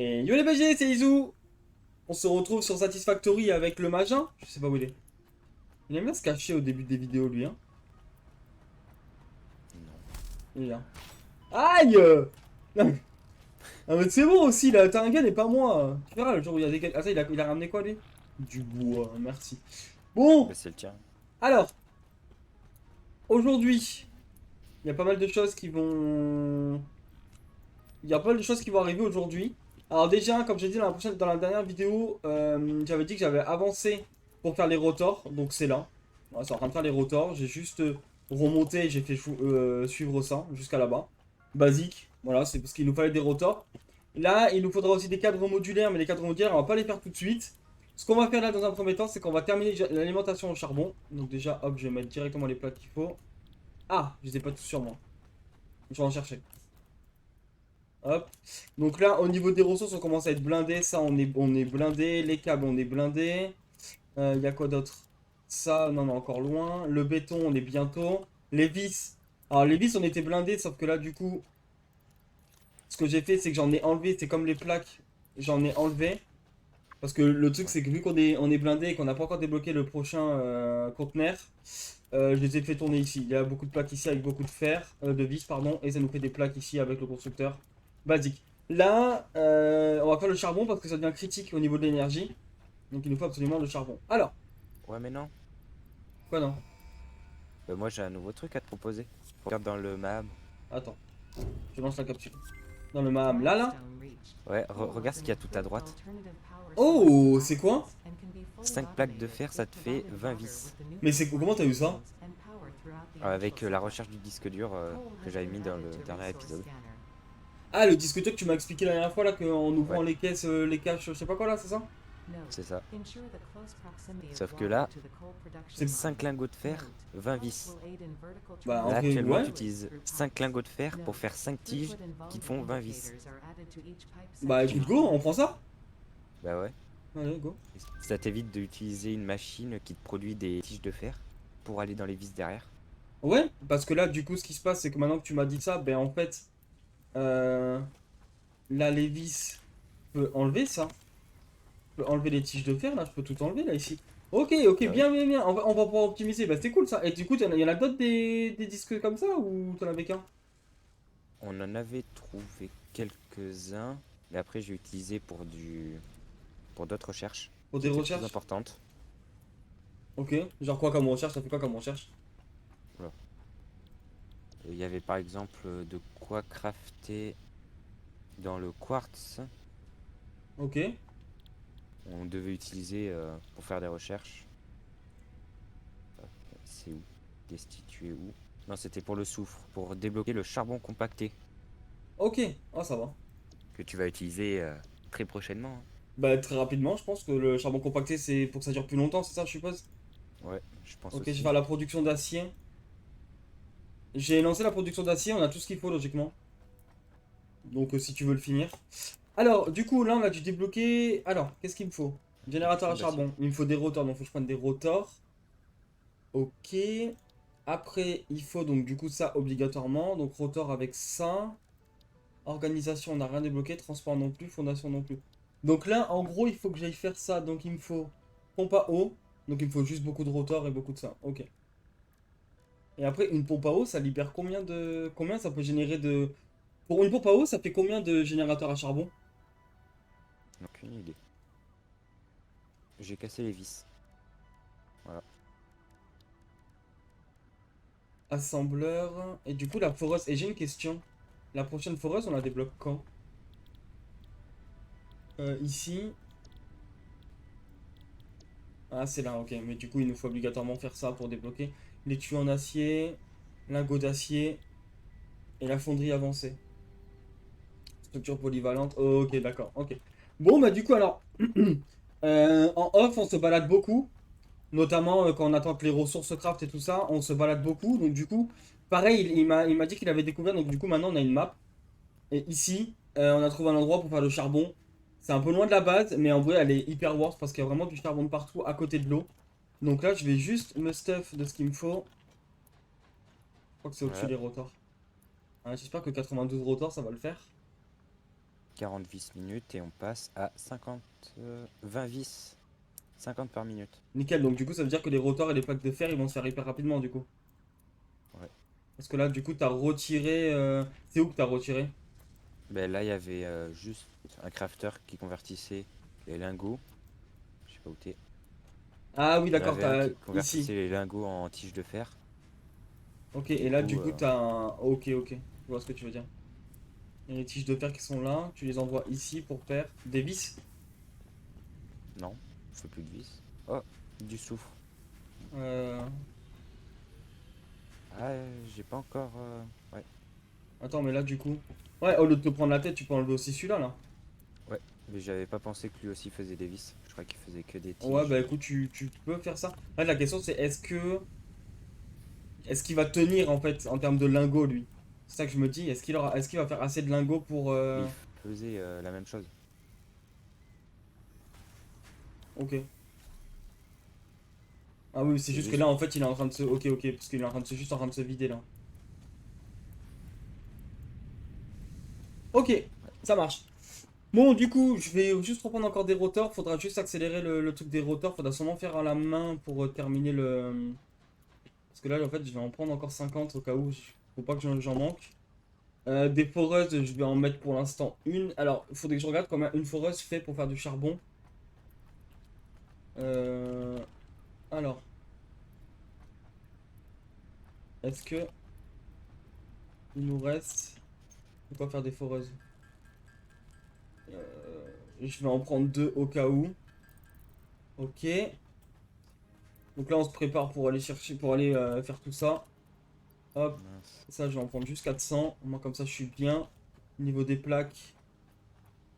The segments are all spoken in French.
Et yo les BG, c'est Izu. On se retrouve sur Satisfactory avec le Magin. Je sais pas où il est. Il aime bien se cacher au début des vidéos, lui, hein. Il est là. Aïe. Non, mais c'est bon aussi, là. T'as un gun et pas moi. Tu verras le jour où il y a des guns. Attends, il a ramené quoi, lui? Du bois, merci. Bon, Bah, c'est le tien. alors, aujourd'hui, il y a pas mal de choses qui vont... Il y a pas mal de choses qui vont arriver aujourd'hui. Alors déjà, comme j'ai dit dans la dernière vidéo, j'avais dit que j'avais avancé pour faire les rotors, donc c'est là. Voilà, c'est en train de faire les rotors, j'ai juste remonté, j'ai fait suivre ça jusqu'à là-bas. Basique, voilà, c'est parce qu'il nous fallait des rotors. Là, il nous faudra aussi des cadres modulaires, mais les cadres modulaires, on va pas les faire tout de suite. Ce qu'on va faire là dans un premier temps, c'est qu'on va terminer l'alimentation au charbon. Donc déjà, hop, je vais mettre directement les plaques qu'il faut. Ah, je les ai pas tous sur moi. Je vais en chercher. Hop. Donc là, au niveau des ressources, on commence à être blindé. Ça, on est blindé. Les câbles, on est blindé. Il y a quoi d'autre? Ça, non, on est encore loin. Le béton, on est bientôt. Les vis. Alors, les vis, on était blindé, sauf que là, du coup, ce que j'ai fait, c'est que j'en ai enlevé. C'est comme les plaques, j'en ai enlevé. Parce que le truc, Ouais. c'est que vu qu'on est blindé et qu'on n'a pas encore débloqué le prochain conteneur, je les ai fait tourner ici. Il y a beaucoup de plaques ici avec beaucoup de fer, de vis, pardon, et ça nous fait des plaques ici avec le constructeur. Basique. Là, on va faire le charbon parce que ça devient critique au niveau de l'énergie. Donc il nous faut absolument le charbon. Alors, Ouais, mais non. quoi non? Bah, moi, j'ai un nouveau truc à te proposer. Regarde dans le map. Attends, je lance la capsule. Dans le Maham, là. Ouais, regarde ce qu'il y a tout à droite. Oh, c'est quoi? 5 plaques de fer, ça te fait 20 vis. Mais c'est comment t'as eu ça? Avec la recherche du disque dur que j'avais mis dans le dernier épisode. Ah, le disque dur que tu m'as expliqué la dernière fois là, qu'en Ouais, ouvrant les caisses, les caches, je sais pas quoi là, c'est ça? c'est ça. Sauf que là, C'est... 5 lingots de fer, 20 vis. Bah en Là, vrai, actuellement, ouais. tu utilises 5 lingots de fer pour faire 5 tiges qui te font 20 vis. Bah écoute, go, on prend ça? Bah ouais. Allez, go. Ça t'évite d'utiliser une machine qui te produit des tiges de fer pour aller dans les vis derrière. Ouais, parce que là, du coup, ce qui se passe, c'est que maintenant que tu m'as dit ça, ben en fait, euh, là, les vis, je peux enlever ça. Je peux enlever les tiges de fer, là, je peux tout enlever, là, ici. Ok, ok, Bah oui. bien, bien, bien. On va pouvoir optimiser. Bah, c'était cool, ça. Et du coup, il y en a d'autres des disques comme ça, ou t'en avais qu'un? On en avait trouvé quelques-uns, mais après j'ai utilisé pour d'autres recherches Pour qui des étaient plus recherches? importantes. Ok. Genre quoi comme recherche? Ça fait quoi comme recherche? Voilà. Il y avait par exemple de quoi crafter dans le quartz. Ok. On devait utiliser pour faire des recherches. C'est où? Destituer où? Non, c'était pour le soufre, pour débloquer le charbon compacté Ok. Ah, ça va. que tu vas utiliser très prochainement, hein. Bah, très rapidement, je pense que le charbon compacté, c'est pour que ça dure plus longtemps, c'est ça, je suppose? Ouais, je pense Ok, je vais aussi. faire la production d'acier. J'ai lancé la production d'acier, on a tout ce qu'il faut, logiquement. Donc, si tu veux le finir. Alors, du coup, là, on a dû débloquer. Alors, qu'est-ce qu'il me faut? Générateur Production à d'acier. charbon. Il me faut des rotors, donc il faut que je prenne des rotors. Ok. Après, il faut donc du coup ça obligatoirement. Donc rotor avec ça. Organisation, on n'a rien débloqué. Transport non plus. Fondation non plus. Donc là, en gros, il faut que j'aille faire ça. Donc il me faut pompe à eau. Donc il me faut juste beaucoup de rotors et beaucoup de ça. Ok. Et après, une pompe à eau, ça libère combien de... Combien ça peut générer de... Pour une pompe à eau, ça fait combien de générateurs à charbon? Aucune idée. J'ai cassé les vis. Voilà. Assembleur. Et du coup, la foreuse. Et j'ai une question. La prochaine foreuse, on la débloque quand? Ici. Ah, c'est là, ok. Mais du coup, il nous faut obligatoirement faire ça pour débloquer les tuyaux en acier, lingots d'acier et la fonderie avancée. Structure polyvalente. Ok, d'accord. Ok. Bon, bah, du coup, alors, en off, on se balade beaucoup. Notamment quand on attend que les ressources craft et tout ça, on se balade beaucoup. Donc, du coup, pareil, il m'a dit qu'il avait découvert. Donc, du coup, maintenant, on a une map. Et ici, on a trouvé un endroit pour faire le charbon. C'est un peu loin de la base, mais en vrai, elle est hyper worth parce qu'il y a vraiment du charbon de partout à côté de l'eau. Donc là, je vais juste me stuff de ce qu'il me faut. Je crois que c'est au-dessus Ouais. des rotors. Hein, j'espère que 92 rotors, ça va le faire. 40 vis minutes et on passe à 50, 20 vis, 50 par minute. Nickel, donc du coup ça veut dire que les rotors et les plaques de fer ils vont se faire hyper rapidement du coup. Ouais. Parce que là du coup t'as retiré... C'est où que t'as retiré? Ben là, il y avait juste un crafter qui convertissait les lingots. Je sais pas où t'es. Ah oui Il y en d'accord, avait un t'as qui ici. convertissait les lingots en tiges de fer. Ok, Du et là coup, du coup t'as un... Ok, ok, je vois ce que tu veux dire. Il y a les tiges de fer qui sont là, tu les envoies ici pour faire des vis. non, je fais plus de vis. Oh, du soufre. Euh... Ah, j'ai pas encore. Ouais, Attends, mais là du coup... Ouais, au lieu de te prendre la tête, tu peux enlever aussi celui-là là. ouais. Mais j'avais pas pensé que lui aussi faisait des vis. Je crois qu'il faisait que des Ouais, tiges. bah écoute, tu peux faire ça. En fait, la question c'est est-ce que... Est-ce qu'il va tenir en fait en termes de lingots lui? C'est ça que je me dis, est-ce qu'il va faire assez de lingots pour... Mais il faisait la même chose. Ok. Ah oui, c'est C'est juste que juste. là en fait il est en train de se... Ok, ok, parce qu'il est en train de se... juste en train de se vider là. Ok, ça marche. Bon, du coup, je vais juste reprendre encore des rotors. Faudra juste accélérer le truc des rotors. Faudra sûrement faire à la main pour terminer le... Parce que là, en fait, je vais en prendre encore 50 au cas où. Faut pas que j'en manque. Des foreuses, je vais en mettre pour l'instant une. Alors, il faudrait que je regarde comment une foreuse fait pour faire du charbon. Euh, Alors, est-ce que il nous reste de quoi faire des foreuses? Je vais en prendre deux au cas où. Ok. Donc là, on se prépare pour aller chercher, pour aller faire tout ça. Hop. Mince. Ça, je vais en prendre juste 400. Moi, comme ça, je suis bien. Au niveau des plaques,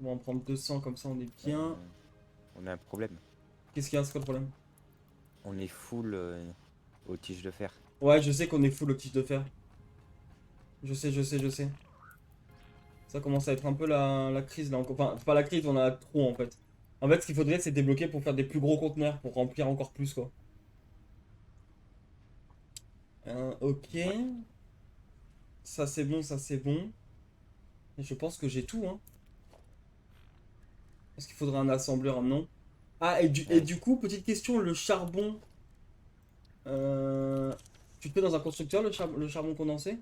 on va en prendre 200, comme ça, on est bien. On a un problème. Qu'est-ce qu'il y a? C'est quoi le problème? On est full aux tiges de fer. Ouais, je sais qu'on est full au tige de fer. Je sais, je sais, je sais. Ça commence à être un peu la crise là. Enfin, c'est pas la crise, on a trop en fait. En fait, ce qu'il faudrait, c'est débloquer pour faire des plus gros conteneurs, pour remplir encore plus quoi. Ok. Ouais. Ça c'est bon, ça c'est bon. Et je pense que j'ai tout, hein. Est-ce qu'il faudrait un assembleur? Non. Ah, et Euh, du coup, petite question, le charbon. euh, Tu te mets dans un constructeur le charbon condensé?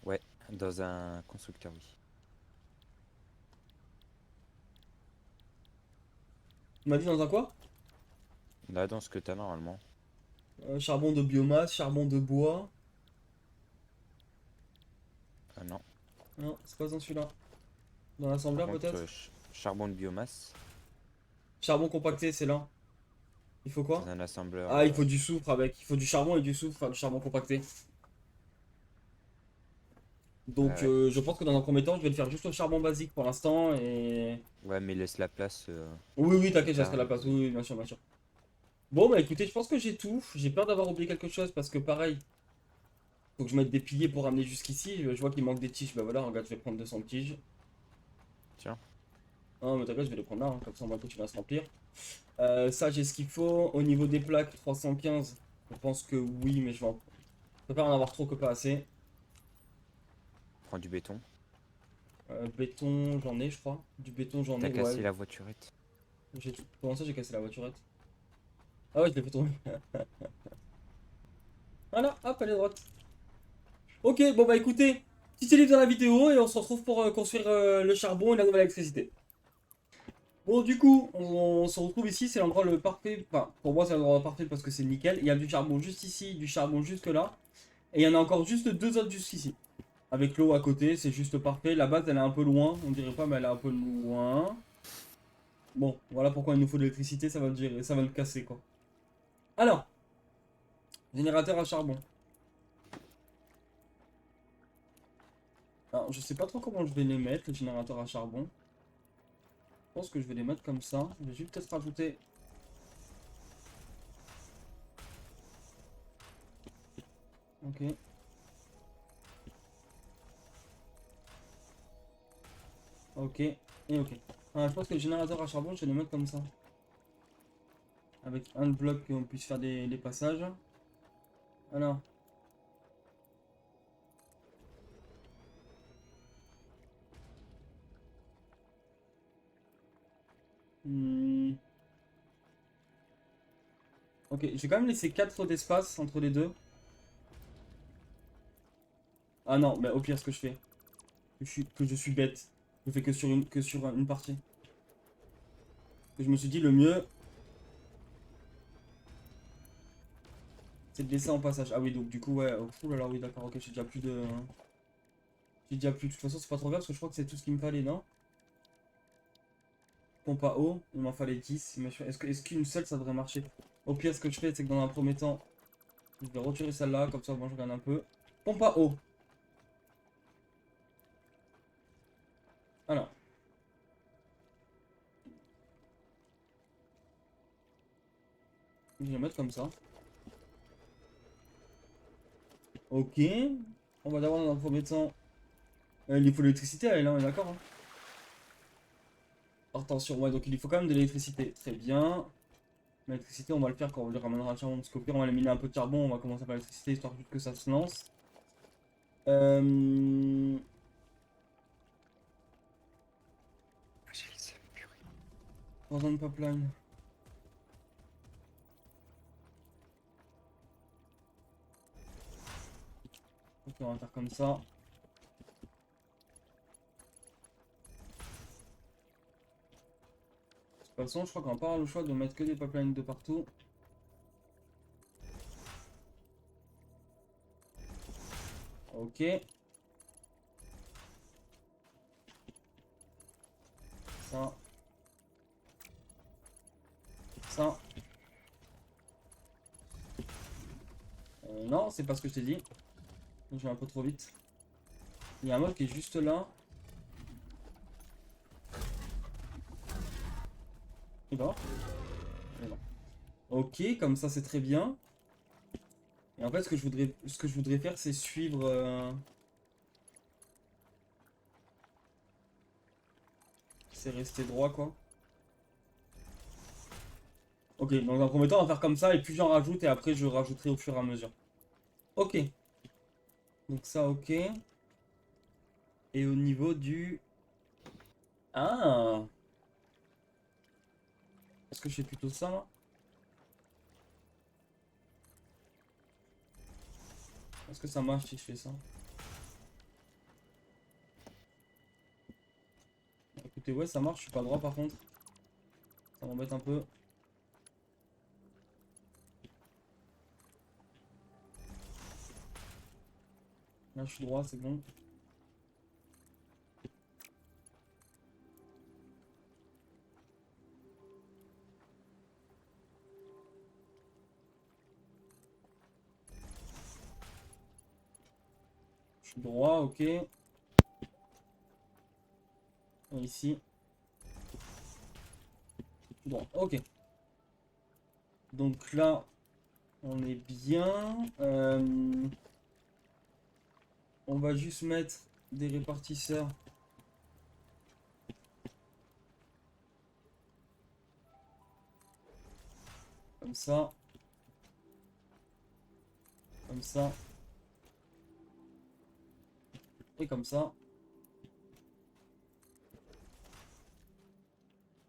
ouais, dans un constructeur, oui. Tu m'as dit dans un quoi? Là, dans ce que t'as normalement. Charbon de biomasse, charbon de bois. Ah non. Non, c'est pas dans celui-là. Dans Par l'assembleur contre, peut-être? charbon de biomasse, Charbon compacté, c'est là. Il faut dans quoi? un assembleur. Ah, il faut du soufre avec. Il faut du charbon et du soufre, enfin du charbon compacté. Donc Ouais. je pense que dans un premier temps, je vais le faire juste au charbon basique pour l'instant. Et... Ouais, mais laisse la place Oui, oui, plus t'inquiète, je resterai tard. à la place. Oui, oui, bien sûr, bien sûr. Bon, bah écoutez, je pense que j'ai tout. J'ai peur d'avoir oublié quelque chose parce que pareil, faut que je mette des piliers pour ramener jusqu'ici. Je vois qu'il manque des tiges. Bah voilà, regarde, je vais prendre 200 tiges. Tiens, Ah, mais t'inquiète, je vais les prendre là, hein, comme ça on va continuer à se remplir. Ça, j'ai ce qu'il faut. Au niveau des plaques, 315. Je pense que oui, mais je préfère en avoir trop que pas assez. prends du béton. Béton, j'en ai, je crois. Du béton, j'en T'as ai, ouais. cassé la voiturette. Comment ça, j'ai cassé la voiturette? Ah ouais, je l'ai fait tomber. Voilà, hop, elle est droite. Ok, bon bah écoutez, petit livre dans la vidéo et on se retrouve pour construire le charbon et la nouvelle électricité. Bon, du coup, on se retrouve ici, c'est l'endroit le parfait. Enfin, pour moi, c'est l'endroit parfait parce que c'est nickel. Il y a du charbon juste ici, du charbon jusque là. Et il y en a encore juste deux autres jusqu'ici. Avec l'eau à côté, c'est juste parfait. La base, elle est un peu loin. On dirait pas, mais elle est un peu loin. Bon, voilà pourquoi il nous faut de l'électricité, ça va le gérer, ça va le casser quoi. Alors, générateur à charbon. Alors, je sais pas trop comment je vais les mettre, les générateurs à charbon. Je pense que je vais les mettre comme ça. Je vais juste peut-être rajouter. Ok. Ok. Et ok. Je pense que le générateur à charbon, je vais les mettre comme ça. Avec un bloc qu'on puisse faire des passages. Alors. Hmm. Ok, j'ai quand même laissé 4 d'espace entre les deux. Ah non, mais au pire, ce que je fais, que je suis bête. Je fais que sur une partie. Que je me suis dit, le mieux, c'est de laisser en passage. Ah oui, donc du coup, ouais. Oh là là, oui, d'accord, ok, j'ai déjà plus de. J'ai déjà plus. De toute façon, c'est pas trop grave parce que je crois que c'est tout ce qu'il me fallait, non? Pompe à eau, il m'en fallait 10. Est-ce qu'une seule ça devrait marcher? Au pire, ce que je fais, c'est que dans un premier temps, je vais retirer celle-là, comme ça, moi je regarde un peu. Pompe à eau. Alors, je vais le mettre comme ça. Ok. On va d'abord dans un premier temps. Il lui faut de l'électricité, elle, on est d'accord, hein. Attention, ouais, donc il lui faut quand même de l'électricité. Très bien. L'électricité, on va le faire quand on lui ramènera le charbon. Parce qu'au pire, on va éliminer un peu de charbon, on va commencer par l'électricité, histoire juste que ça se lance. Euh... J'ai le seum, purée. Pardon, pipeline. Ok, on va faire comme ça. De toute façon, je crois qu'on va pas avoir le choix de mettre que des pipelines de partout. Ok. Ça. Ça. Non, c'est pas ce que je t'ai dit. Je vais un peu trop vite. Il y a un mode qui est juste là. Il va. Il va. Ok, comme ça c'est très bien. Et en fait, ce que je voudrais faire, c'est suivre. C'est rester droit, quoi. Ok, donc dans un premier temps, on va faire comme ça, et puis j'en rajoute, et après je rajouterai au fur et à mesure. Ok, donc ça, ok. Et au niveau du. Ah! Est-ce que je fais plutôt ça, là? Est-ce que ça marche si je fais ça? Écoutez, ouais, ça marche, je suis pas droit par contre. Ça m'embête un peu. Là, je suis droit, c'est bon. Je suis droit, ok. Et ici, je suis droit, ok. Donc là, on est bien. On va juste mettre des répartisseurs. Comme ça. Comme ça. Et comme ça.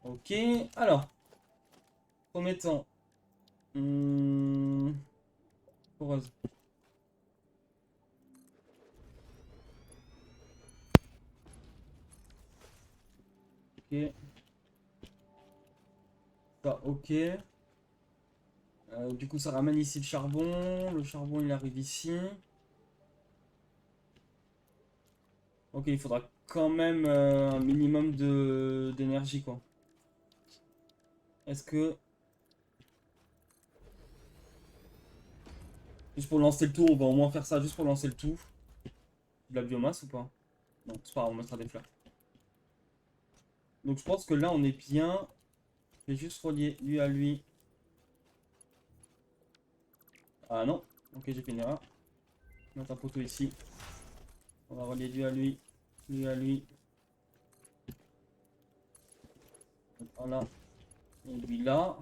Ok. Alors, premier temps. Foreuse. Ok. Ça, ok. Du coup, ça ramène ici le charbon. Le charbon, il arrive ici. Ok, il faudra quand même un minimum de d'énergie, quoi. Est-ce que... Juste pour lancer le tout, on va au moins faire ça juste pour lancer le tout. De la biomasse ou pas? Non, c'est pas grave, on mettra des fleurs. Donc je pense que là, on est bien. Je vais juste relier lui à lui. Ah non. Ok, j'ai fait une erreur. Mettre un poteau ici. On va relier lui à lui. Lui à lui. Voilà. Et lui là.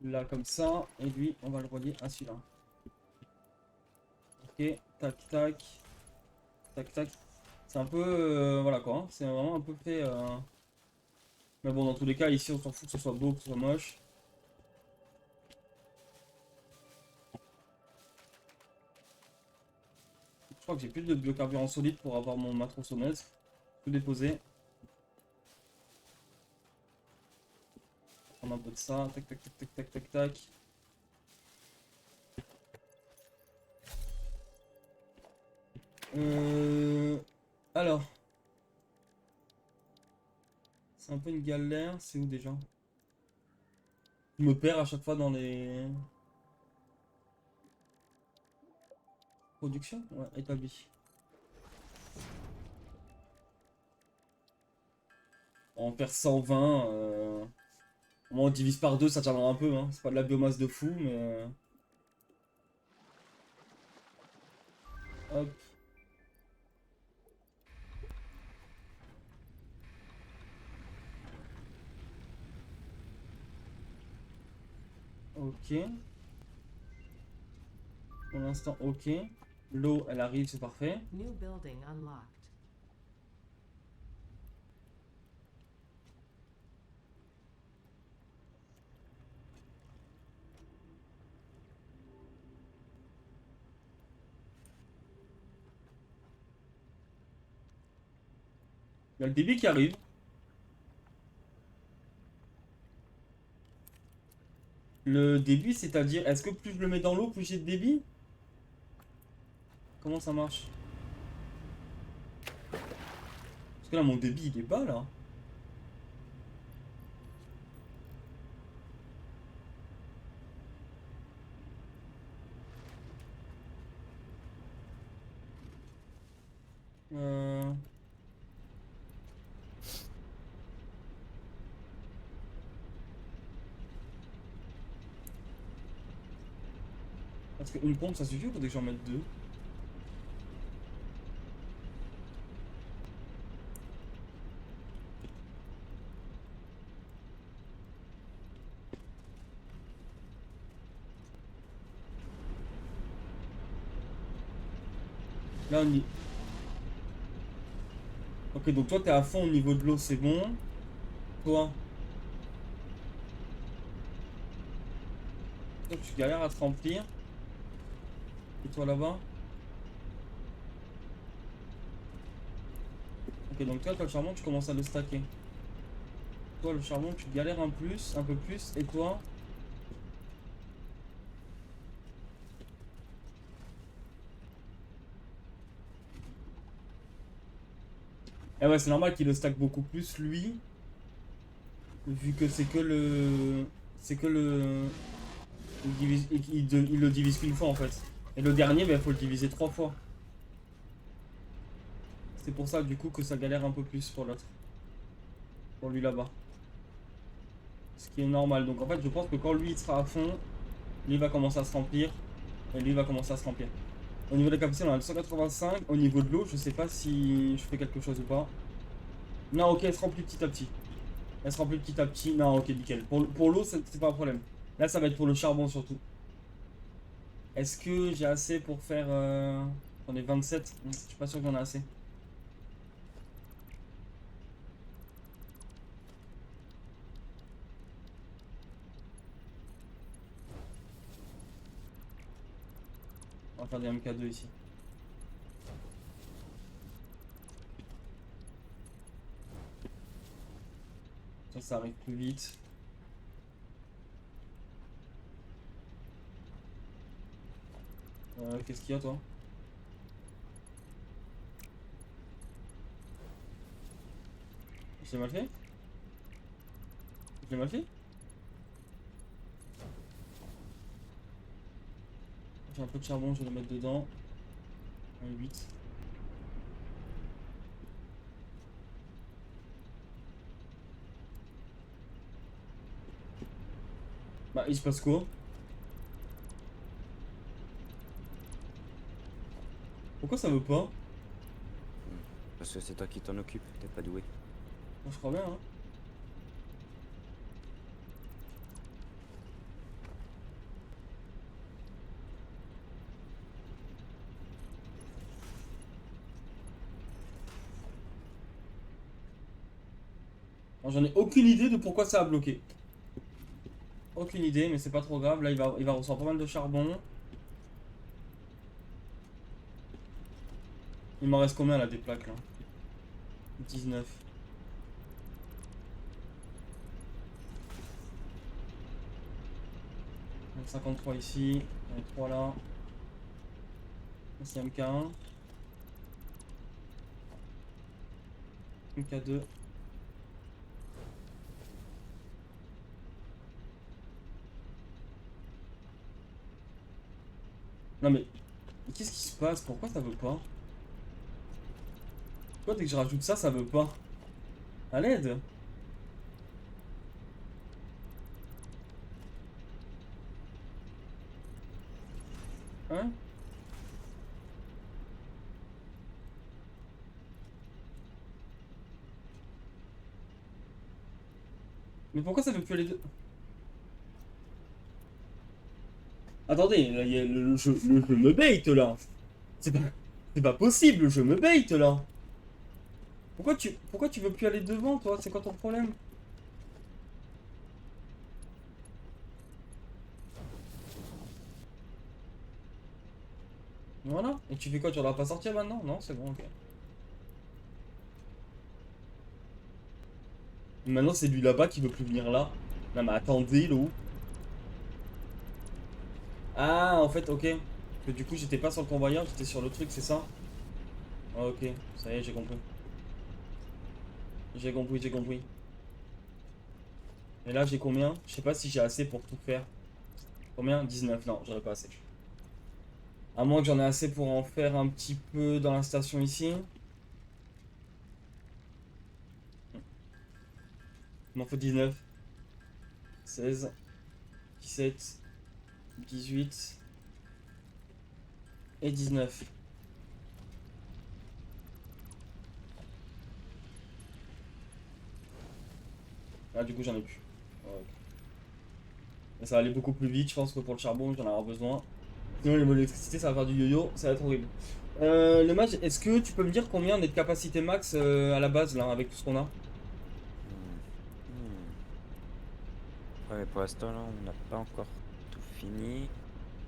Là comme ça, et lui on va le relier à celui-là. Ok, tac tac, tac tac. C'est un peu, voilà quoi, hein. C'est vraiment un peu fait. Mais bon, dans tous les cas, ici on s'en fout que ce soit beau, que ce soit moche. Je crois que j'ai plus de biocarburant solide pour avoir ma tronçonneuse. Tout déposer. Prendre un peu de ça, tac tac tac tac tac tac tac. Euh... Alors, c'est un peu une galère. C'est où déjà? Je me perds à chaque fois dans les productions. Ouais, établi. On perd 120. Au moins on divise par 2, ça tiendra un peu. Hein. C'est pas de la biomasse de fou, mais. Hop. Ok. Pour l'instant, ok. L'eau, elle arrive, c'est parfait. New building unlocked. Il y a le débit qui arrive. Le débit, c'est-à-dire, est-ce que plus je le mets dans l'eau, plus j'ai de débit? Comment ça marche? Parce que là, mon débit, il est bas, là. Euh... Parce qu'une pompe, ça suffit ou faudrait que j'en mette deux? Là, on y... Ok, donc toi, t'es à fond au niveau de l'eau, c'est bon. Toi, tu galères à te remplir. Et toi, là-bas? Ok, donc toi, le charbon, tu commences à le stacker. Toi, le charbon, tu galères un peu plus. Et toi? Eh ouais, c'est normal qu'il le stack beaucoup plus, lui. Vu que c'est que le... C'est que le... il le divise qu'une fois, en fait. Et le dernier, il faut le diviser 3 fois. C'est pour ça, du coup, que ça galère un peu plus pour l'autre. Pour lui, là-bas. Ce qui est normal. Donc, en fait, je pense que quand lui, il sera à fond, lui, va commencer à se remplir. Et lui, va commencer à se remplir. Au niveau de la capacité, on a le 185. Au niveau de l'eau, je sais pas si je fais quelque chose ou pas. Non, ok, elle se remplit petit à petit. Elle se remplit petit à petit. Non, ok, nickel. Pour l'eau, c'est pas un problème. Là, ça va être pour le charbon surtout. Est-ce que j'ai assez pour faire... J'en ai 27. Je suis pas sûr que j'en ai assez. On va faire des MK2 ici. Ça arrive plus vite. Qu'est-ce qu'il y a, toi? J'ai mal fait? J'ai mal fait? J'ai un peu de charbon, je vais le mettre dedans. Un 8. Bah, il se passe quoi? Pourquoi ça veut pas? Parce que c'est toi qui t'en occupes, t'es pas doué. Moi, je crois bien, hein. Alors, j'en ai aucune idée de pourquoi ça a bloqué. Aucune idée, mais c'est pas trop grave. Là, il va recevoir pas mal de charbon. Il m'en reste combien là des plaques là? 19. 53 ici. On a 3 là. Ici MK1. MK2. Non mais qu'est-ce qui se passe? Pourquoi ça veut pas? Pourquoi dès que je rajoute ça, ça veut pas? À l'aide? Hein? Mais pourquoi ça veut plus aller de... Attendez, là, le jeu me bait là. C'est pas, c'est pas possible, le jeu me bait là. Pourquoi tu veux plus aller devant toi? C'est quoi ton problème? Voilà. Et tu fais quoi? Tu vas pas sortir maintenant? Non, c'est bon, ok. Maintenant c'est lui là-bas qui veut plus venir là. Non mais attendez, là où? Ah, en fait, ok. Que du coup j'étais pas sur le convoyeur, j'étais sur le truc, c'est ça? Ah, ok, ça y est, j'ai compris. J'ai compris, j'ai compris. Et là j'ai combien? Je sais pas si j'ai assez pour tout faire. Combien? 19, non, j'aurais pas assez. À moins que j'en ai assez pour en faire un petit peu dans la station ici. Il m'en faut 19. 16. 17. 18. Et 19. Ah, du coup j'en ai plus. Ouais, ok. Mais ça va aller beaucoup plus vite, je pense que pour le charbon j'en aurai besoin. Sinon les mots d'électricité ça va faire du yo-yo, ça va être horrible. Le match, est-ce que tu peux me dire combien on est de capacité max à la base là avec tout ce qu'on a? Ouais, mais pour l'instant, là, on n'a pas encore tout fini.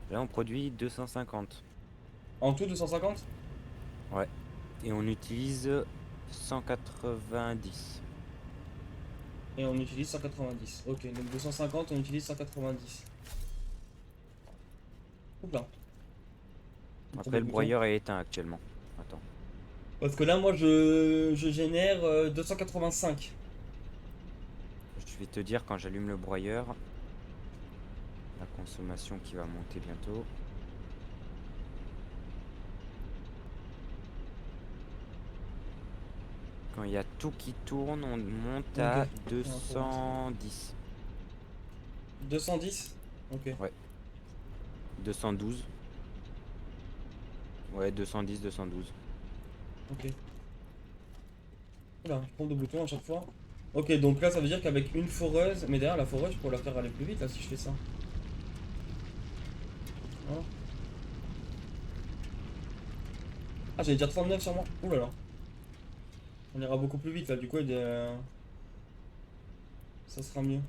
Là, on produit 250. En tout 250? Ouais. Et on utilise 190. Et on utilise 190. Ok, donc 250 on utilise 190. Oula. Après, le broyeur est éteint actuellement. Attends. Parce que là moi je génère 285. Je vais te dire quand j'allume le broyeur. La consommation qui va monter bientôt. Quand il y a tout qui tourne, on monte à Ok. 210. 210? Ok. Ouais. 212. Ouais, 210, 212. Ok. Oula, je prends deux boutons à chaque fois. Ok, donc là ça veut dire qu'avec une foreuse, mais derrière la foreuse je pourrais la faire aller plus vite là si je fais ça. Voilà. Ah, j'avais déjà 39 sur moi. Ouh là là. On ira beaucoup plus vite là, du coup, ça sera mieux.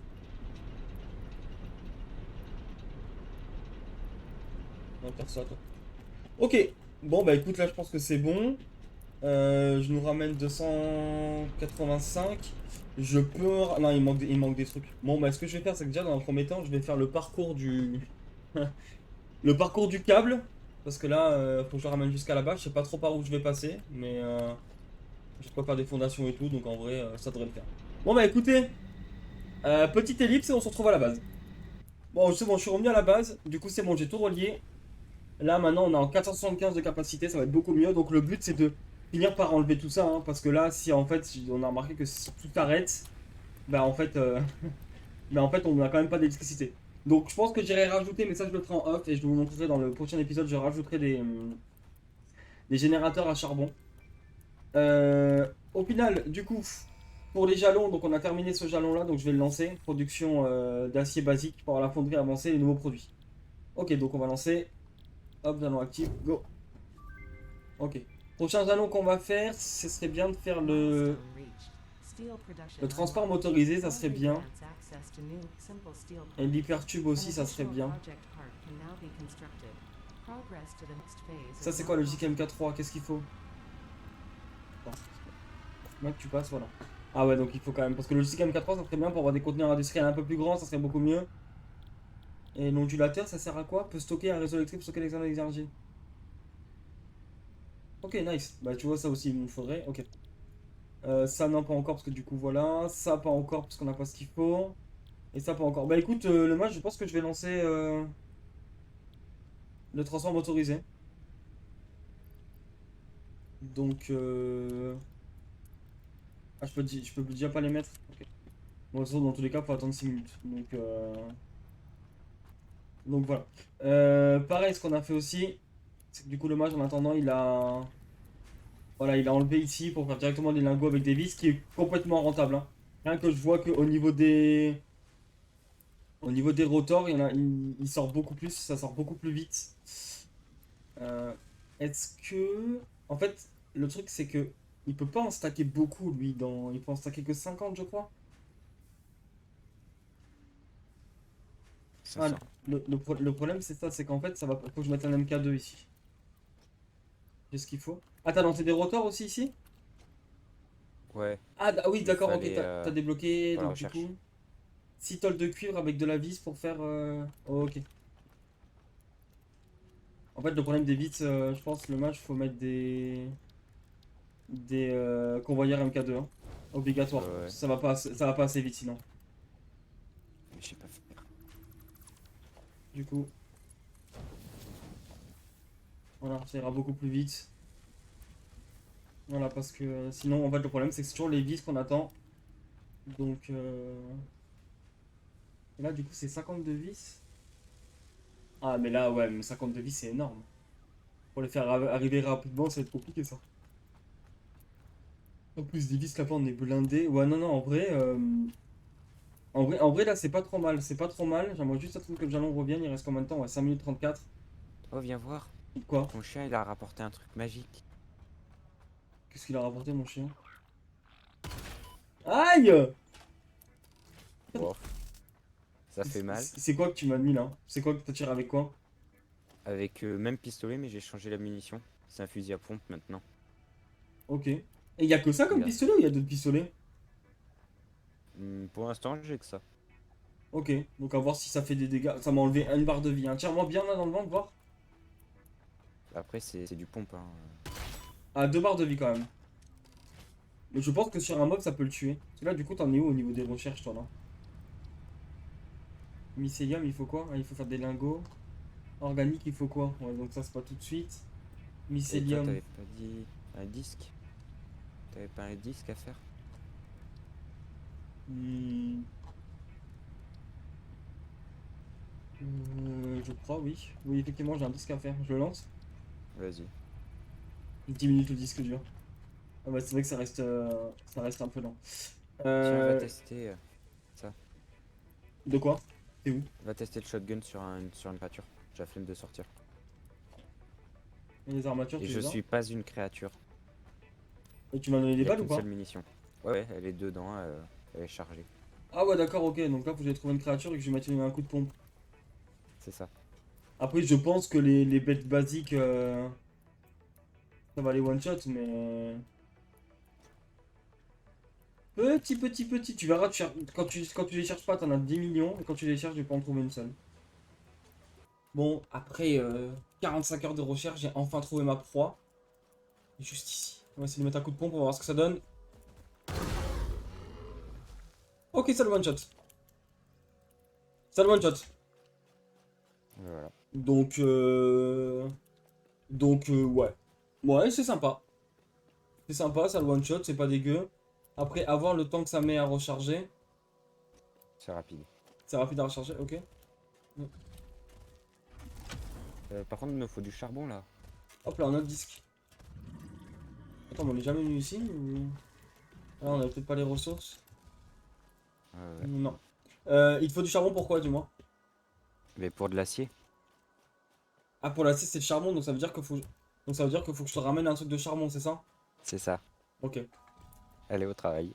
On va faire ça, toi. Ok, bon bah écoute, là je pense que c'est bon. Je nous ramène 285. Je peux. Non, il manque des trucs. Bon, bah ce que je vais faire, c'est que déjà dans un premier temps, je vais faire le parcours du. Le parcours du câble. Parce que là, faut que je le ramène jusqu'à là-bas. Je sais pas trop par où je vais passer, mais je dois faire des fondations et tout, donc en vrai, ça devrait le faire. Bon, bah écoutez, petite ellipse et on se retrouve à la base. Bon, c'est bon, je suis revenu à la base. Du coup, c'est bon, j'ai tout relié. Là, maintenant, on est en 475 de capacité, ça va être beaucoup mieux. Donc, le but, c'est de finir par enlever tout ça. Hein, parce que là, si en fait, on a remarqué que si tout arrête, bah en fait, bah, en fait on n'a quand même pas d'électricité. Donc, je pense que j'irai rajouter, mais ça, je le ferai en off et je vous montrerai dans le prochain épisode. Je rajouterai des générateurs à charbon. Au final, du coup, pour les jalons, donc on a terminé ce jalon-là, donc je vais le lancer. Production d'acier basique pour la fonderie avancée, les nouveaux produits. Ok, donc on va lancer. Hop, jalon actif, go. Ok. Prochain jalon qu'on va faire, ce serait bien de faire le... Le transport motorisé, ça serait bien. Et l'hypertube aussi, ça serait bien. Ça, c'est quoi le JKMK3? Qu'est-ce qu'il faut? Attends. Mec, tu passes, voilà. Ah ouais, donc il faut quand même. Parce que le JKMK3, ça serait bien pour avoir des conteneurs industriels un peu plus grands, ça serait beaucoup mieux. Et l'ondulateur, ça sert à quoi? Peut stocker un réseau électrique, peut stocker l'énergie. Ok, nice. Bah, tu vois, ça aussi, il nous faudrait. Ok. Ça, non, pas encore, parce que du coup, voilà. Ça, pas encore, parce qu'on n'a pas ce qu'il faut. Et ça, pas encore. Bah, écoute, le match, je pense que je vais lancer le transport motorisé. Donc, ah, je peux déjà pas les mettre. Ok. Bon, de toute façon, dans tous les cas, faut attendre 6 minutes. Donc voilà. Pareil, ce qu'on a fait aussi, c'est que du coup, le match, en attendant, il a. Voilà, il a enlevé ici pour faire directement des lingots avec des vis, ce qui est complètement rentable, hein. Rien que je vois qu'au niveau des. Au niveau des rotors, il sort beaucoup plus, ça sort beaucoup plus vite. Euh, Est-ce que. En fait, le truc, c'est que. Il peut pas en stacker beaucoup, lui. Il peut en stacker que 50, je crois. C'est Ah, ça. le problème, c'est ça, c'est qu'en fait, ça va. Faut que je mette un MK2 ici. J'ai ce qu'il faut. Ah, t'as lancé des rotors aussi ici? Ouais, Ah, oui, il d'accord, ok, fallait t'as débloqué, pour la donc du recherche. coup. 6 tôles de cuivre avec de la vis pour faire. Oh, ok. En fait, le problème des vis, je pense, le match, faut mettre des convoyeurs MK2, hein. Obligatoire. Ouais, Ça va pas assez vite sinon. mais je sais pas faire. Du coup, voilà, ça ira beaucoup plus vite. Voilà, parce que sinon, en fait, le problème, c'est que c'est toujours les vis qu'on attend. Donc, et là, du coup, c'est 52 vis. Ah, mais là, ouais, mais 52 vis, c'est énorme. Pour les faire arriver rapidement, ça va être compliqué, ça. En plus, des vis, là-bas, on est blindé. Ouais, non, non, en vrai, là, c'est pas trop mal. C'est pas trop mal. J'aimerais juste attendre que le jalon revienne. Il reste combien de temps? Ouais, 5 minutes 34. Oh, viens voir. Quoi? Ton chien, il a rapporté un truc magique. Qu'est-ce qu'il a rapporté, mon chien? Aïe! Oh, ça fait mal. C'est quoi que tu m'as mis là? C'est quoi que t'as tiré avec quoi? Avec même pistolet, mais j'ai changé la munition. C'est un fusil à pompe maintenant. Ok. Et y a que ça comme Il a- pistolet ou y a d'autres pistolets? Pour l'instant, j'ai que ça. Ok, donc à voir si ça fait des dégâts. Ça m'a enlevé une barre de vie, hein. Tire-moi bien là dans le ventre, voir. Après, c'est du pompe, hein. Ah, 2 barres de vie quand même. Mais je pense que sur un mob ça peut le tuer. Parce que là, du coup, t'en es où au niveau des recherches, toi là? Mycélium, il faut quoi? Ah, il faut faire des lingots. Organique, il faut quoi? Ouais, donc ça, c'est pas tout de suite. Et toi, Mycélium. t'avais pas dit un disque? T'avais pas un disque à faire? Hmm, je crois, oui. Oui, effectivement, j'ai un disque à faire. Je le lance. Vas-y. 10 minutes le disque dur. Ah bah, c'est vrai que ça reste un peu lent. Tiens, va Euh, tester ça. de quoi? C'est où? Va tester le shotgun sur une créature. J'ai la flemme de sortir. Et les armatures, Et tu je les as? suis pas une créature. Et tu m'as donné des Il y a balles ou qu'une seule pas? munition. Ouais, ouais, elle est dedans, elle est chargée. Ah ouais, d'accord, ok. Donc là, faut que j'aille trouver une créature et que je vais mettre un coup de pompe. C'est ça. Après, je pense que les bêtes basiques, ça va les one-shot, mais. Petit. Tu verras, quand tu les cherches pas, t'en as 10 millions. Et quand tu les cherches, je vais pas en trouver une seule. Bon, après 45 heures de recherche, j'ai enfin trouvé ma proie. Juste ici. On va essayer de mettre un coup de pompe, on va voir ce que ça donne. Ok, ça le one-shot. Ça le one-shot. Voilà. Donc, ouais. Ouais, c'est sympa. C'est sympa, ça le one shot, c'est pas dégueu. Après, avoir le temps que ça met à recharger. C'est rapide. C'est rapide à recharger, ok. Par contre, il nous faut du charbon là. Hop là, un autre disque. Attends, mais on est jamais venu ici ou... Ah, on a peut-être pas les ressources. Ouais. Non. Il te faut du charbon pourquoi, dis-moi? Mais pour de l'acier, Ah, pour l'acier, c'est le charbon, donc ça veut dire qu'il faut... Donc ça veut dire qu'il faut que je te ramène un truc de charbon, c'est ça? c'est ça. Ok. Elle est au travail.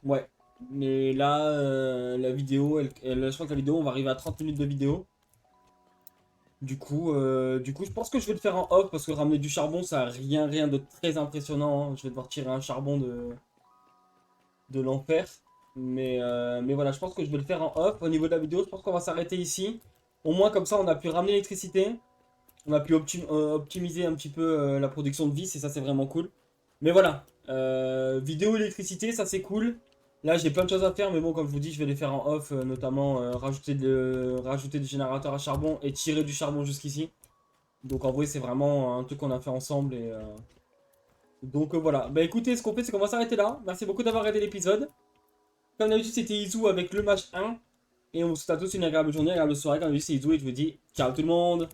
Ouais. Mais là, la vidéo, je crois que la vidéo, on va arriver à 30 minutes de vidéo. Du coup, je pense que je vais le faire en off parce que ramener du charbon, ça a rien de très impressionnant, hein. Je vais devoir tirer un charbon de l'enfer. Mais voilà, je pense que je vais le faire en off. Au niveau de la vidéo, je pense qu'on va s'arrêter ici. Au moins, comme ça, on a pu ramener l'électricité. On a pu optimiser un petit peu la production de vis et ça, c'est vraiment cool. Mais voilà, vidéo électricité, ça c'est cool. Là, j'ai plein de choses à faire, mais bon, comme je vous dis, je vais les faire en off, notamment rajouter des générateurs à charbon et tirer du charbon jusqu'ici. Donc en vrai, c'est vraiment un truc qu'on a fait ensemble donc voilà. Bah écoutez, ce qu'on fait, c'est qu'on va s'arrêter là. Merci beaucoup d'avoir regardé l'épisode. Comme d'habitude, c'était Izu avec le match 1. Et on vous souhaite à tous une agréable journée, une agréable soirée. Comme d'habitude, c'est Izu et je vous dis ciao tout le monde.